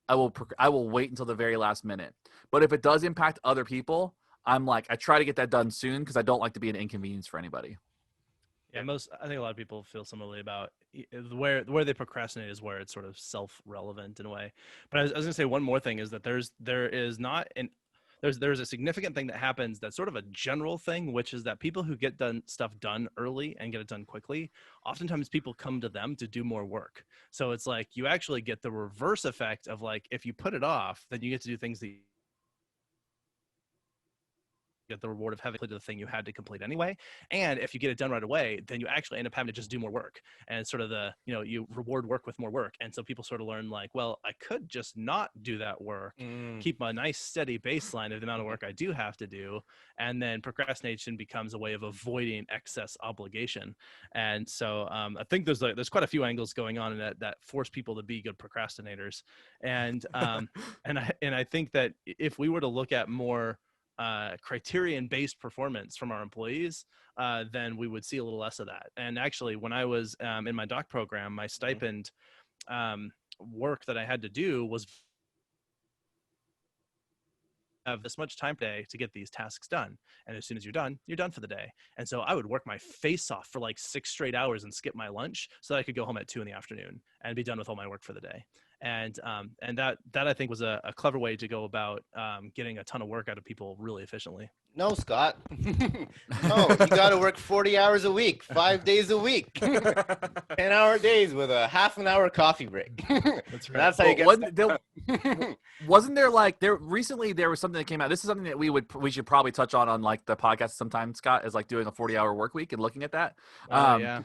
I will wait until the very last minute. But if it does impact other people, I'm like, I try to get that done soon because I don't like to be an inconvenience for anybody. Yeah, I think a lot of people feel similarly about where they procrastinate is where it's sort of self-relevant in a way. But I was going to say one more thing is that there's a significant thing that happens that's sort of a general thing, which is that people who get stuff done early and get it done quickly, oftentimes people come to them to do more work. So it's like you actually get the reverse effect of like, if you put it off, then you get to do things that get the reward of having completed the thing you had to complete anyway. And if you get it done right away, then you actually end up having to just do more work. And it's sort of you reward work with more work. And so people sort of learn like, well, I could just not do that work, keep a nice steady baseline of the amount of work I do have to do. And then procrastination becomes a way of avoiding excess obligation. And so I think there's quite a few angles going on in that force people to be good procrastinators. And I think that if we were to look at more criterion-based performance from our employees, then we would see a little less of that. And actually, when I was in my doc program, my stipend work that I had to do was have this much time per day to get these tasks done. And as soon as you're done for the day. And so I would work my face off for like 6 straight hours and skip my lunch so that I could go home at 2 p.m. and be done with all my work for the day. And that I think was a clever way to go about getting a ton of work out of people really efficiently. No, Scott. No, you got to work 40 hours a week, 5 days a week, 10-hour days with a half an hour coffee break. That's right. That's how you get. Wasn't there recently there was something that came out? This is something that we should probably touch on like the podcast sometime, Scott, is like doing a 40-hour work week and looking at that. Yeah.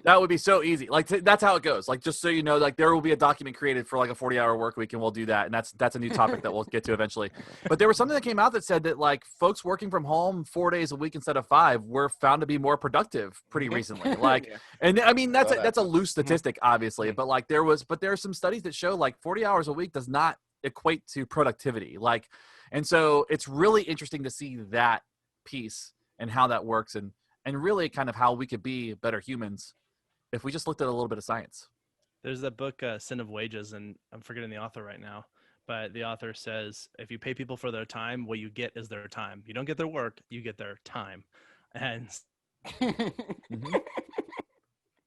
That would be so easy. Like that's how it goes. Like just so you know, like there will be a document created for like a 40-hour work week, and we'll do that. And that's a new topic that we'll get to eventually. But there was something that came out that said that like folks working from home 4 days a week instead of 5 were found to be more productive pretty recently. Like, and I mean that's a loose statistic, obviously, but like there are some studies that show like 40 hours a week does not equate to productivity. Like, and so it's really interesting to see that piece and how that works, and really kind of how we could be better humans if we just looked at a little bit of science. There's that book, Sin of Wages, and I'm forgetting the author right now, but the author says, if you pay people for their time, what you get is their time. You don't get their work, you get their time. And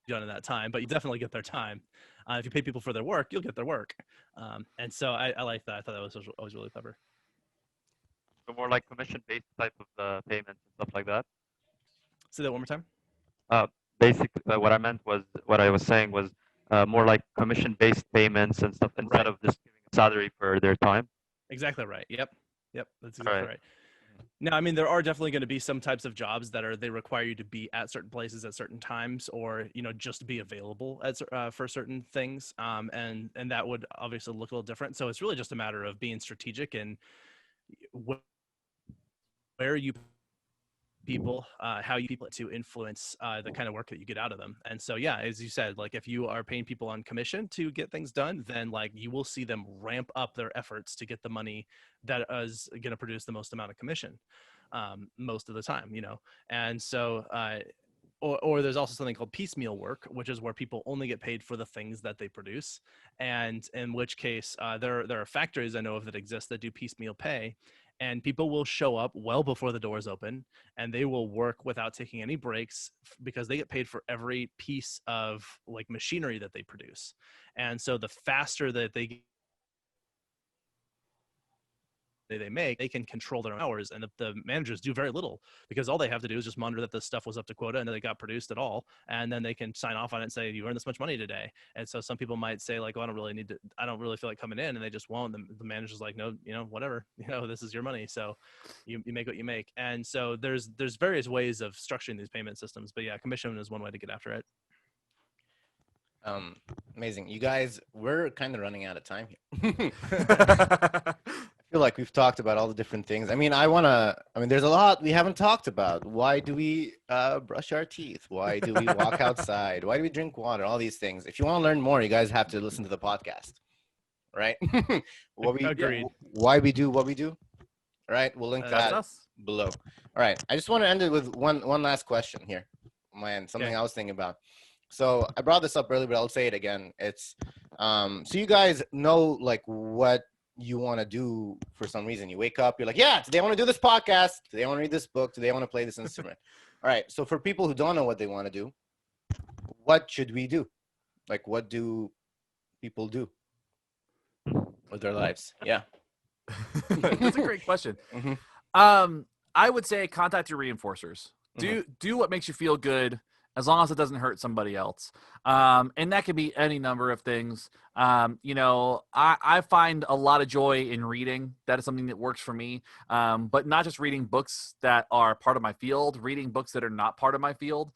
done in that time, but you definitely get their time. If you pay people for their work, you'll get their work. And so I like that. I thought that was always really clever. So more like commission-based type of payments and stuff like that. Say that one more time. Basically, what I was saying was more like commission-based payments and stuff instead of just giving a salary for their time. Exactly right. Yep. That's exactly right. Now, I mean, there are definitely going to be some types of jobs that they require you to be at certain places at certain times, or just be available for certain things, and that would obviously look a little different. So it's really just a matter of being strategic and where you people, how you people to influence the kind of work that you get out of them. And so, yeah, as you said, like if you are paying people on commission to get things done, then like you will see them ramp up their efforts to get the money that is going to produce the most amount of commission most of the time, And so, or there's also something called piecemeal work, which is where people only get paid for the things that they produce. And in which case, there are factories I know of that exist that do piecemeal pay. And people will show up well before the doors open, and they will work without taking any breaks because they get paid for every piece of like machinery that they produce. And so the faster that they make, they can control their own hours, and the managers do very little because all they have to do is just monitor that the stuff was up to quota and that they got produced at all, and then they can sign off on it and say you earned this much money today. And so some people might say like, well, I don't really feel like coming in, and they just won't. The manager's like, no, whatever, this is your money, so you make what you make. And so there's various ways of structuring these payment systems, but yeah, commission is one way to get after it. Amazing. You guys, we're kind of running out of time here. I feel like we've talked about all the different things. I mean, there's a lot we haven't talked about. Why do we brush our teeth? Why do we walk outside? Why do we drink water? All these things. If you want to learn more, you guys have to listen to the podcast, right? Agreed. Why we do what we do, right? We'll link that below. All right. I just want to end it with one last question here. Something I was thinking about. So I brought this up earlier, but I'll say it again. It's so you guys know like what you want to do for some reason. You wake up, you're like, yeah, today I want to do this podcast. Today I want to read this book. Today I want to play this instrument. All right. So for people who don't know what they want to do, what should we do? Like, what do people do with their lives? Yeah. That's a great question. Mm-hmm. I would say contact your reinforcers. Do what makes you feel good. as long as it doesn't hurt somebody else. And that could be any number of things. I find a lot of joy in reading. That is something that works for me. But not just reading books that are part of my field, reading books that are not part of my field,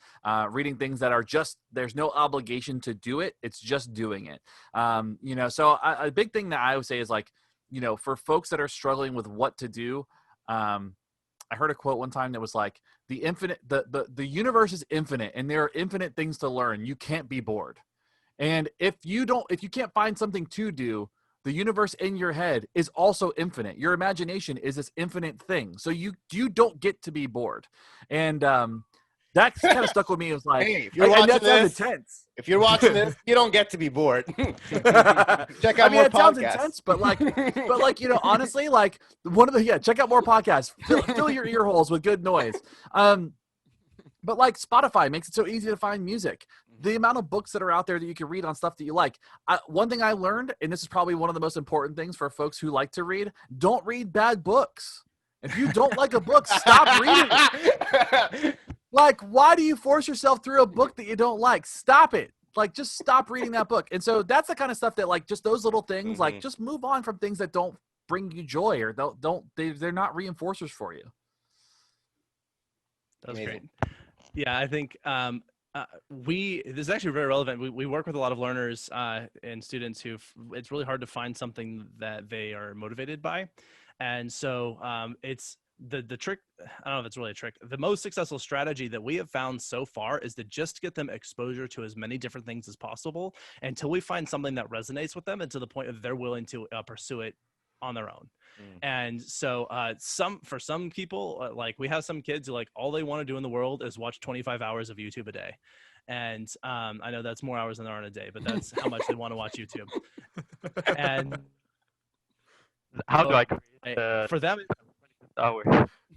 reading things that are just, there's no obligation to do it. It's just doing it. So a big thing that I would say is like, for folks that are struggling with what to do, I heard a quote one time that was like, the universe is infinite and there are infinite things to learn. You can't be bored. And if you can't find something to do, the universe in your head is also infinite. Your imagination is this infinite thing. So you don't get to be bored. And that kind of stuck with me. It was like, hey, if you're watching this, intense. If you're watching this, you don't get to be bored. Check out more it podcasts. Sounds intense, but honestly, like check out more podcasts. Fill your ear holes with good noise. But like Spotify makes it so easy to find music. The amount of books that are out there that you can read on stuff that you like. One thing I learned, and this is probably one of the most important things for folks who like to read, don't read bad books. If you don't like a book, stop reading it. Like, why do you force yourself through a book that you don't like? Stop it. Like, just stop reading that book. And so that's the kind of stuff that, like, just those little things, like, just move on from things that don't bring you joy or they're not reinforcers for you. That's great. Yeah, I think this is actually very relevant. We work with a lot of learners and students it's really hard to find something that they are motivated by. And so it's the trick. I don't know if it's really a trick. The most successful strategy that we have found so far is to just get them exposure to as many different things as possible until we find something that resonates with them and to the point that they're willing to pursue it on their own. And so for some people, like we have some kids who like all they want to do in the world is watch 25 hours of YouTube a day. And I know that's more hours than there are in a day, but that's how much they want to watch YouTube. And how do I create for them hour?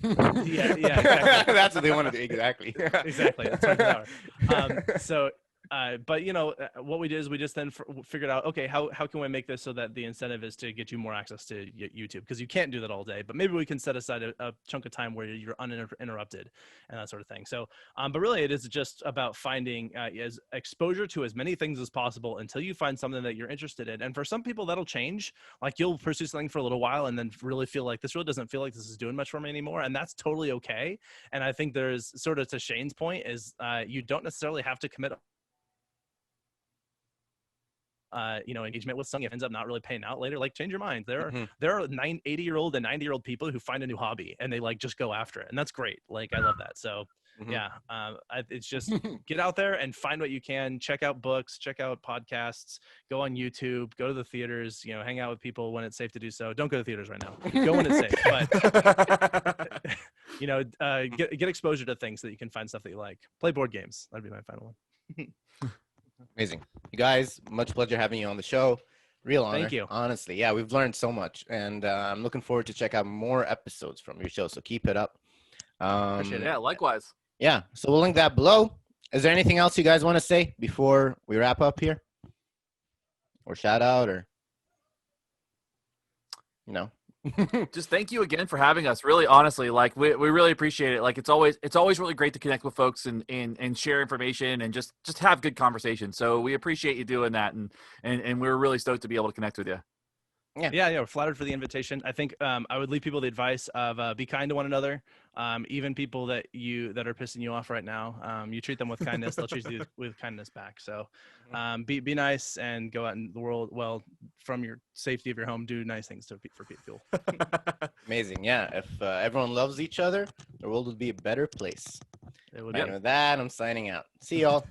yeah, exactly. That's what they want to do. Exactly. Exactly. That's 24 hours. But what we did is we just then figured out, okay, how can we make this so that the incentive is to get you more access to YouTube? Because you can't do that all day, but maybe we can set aside a chunk of time where you're uninterrupted and that sort of thing. So, but really it is just about finding as exposure to as many things as possible until you find something that you're interested in. And for some people that'll change, like you'll pursue something for a little while and then really feel like this really doesn't feel like this is doing much for me anymore. And that's totally okay. And I think there's sort of, to Shane's point, is you don't necessarily have to commit engagement with something. It ends up not really paying out later. Like, change your mind. There are 80-year-old and 90-year-old people who find a new hobby and they like just go after it, and that's great. Like, I love that. So it's just get out there and find what you can. Check out books, check out podcasts, go on YouTube, go to the theaters, hang out with people when it's safe to do so. Don't go to theaters right now. Go when it's safe, but get exposure to things so that you can find stuff that you like. Play board games. That'd be my final one. Amazing. You guys, much pleasure having you on the show. Real honor. Thank you. Honestly. Yeah, we've learned so much, and I'm looking forward to check out more episodes from your show. So keep it up. Appreciate it. Yeah, likewise. Yeah. So we'll link that below. Is there anything else you guys want to say before we wrap up here? Or shout out or, Just thank you again for having us. Really, honestly, like we really appreciate it. Like it's always really great to connect with folks and share information and just have good conversation. So we appreciate you doing that, and we're really stoked to be able to connect with you. Yeah. We're flattered for the invitation. I think I would leave people the advice of be kind to one another. Even people that are pissing you off right now, you treat them with kindness, they'll treat you with kindness back. So be nice and go out in the world. Well, from your safety of your home, do nice things for people. Amazing. Yeah. If everyone loves each other, the world would be a better place. It would be. And with that, I'm signing out. See y'all.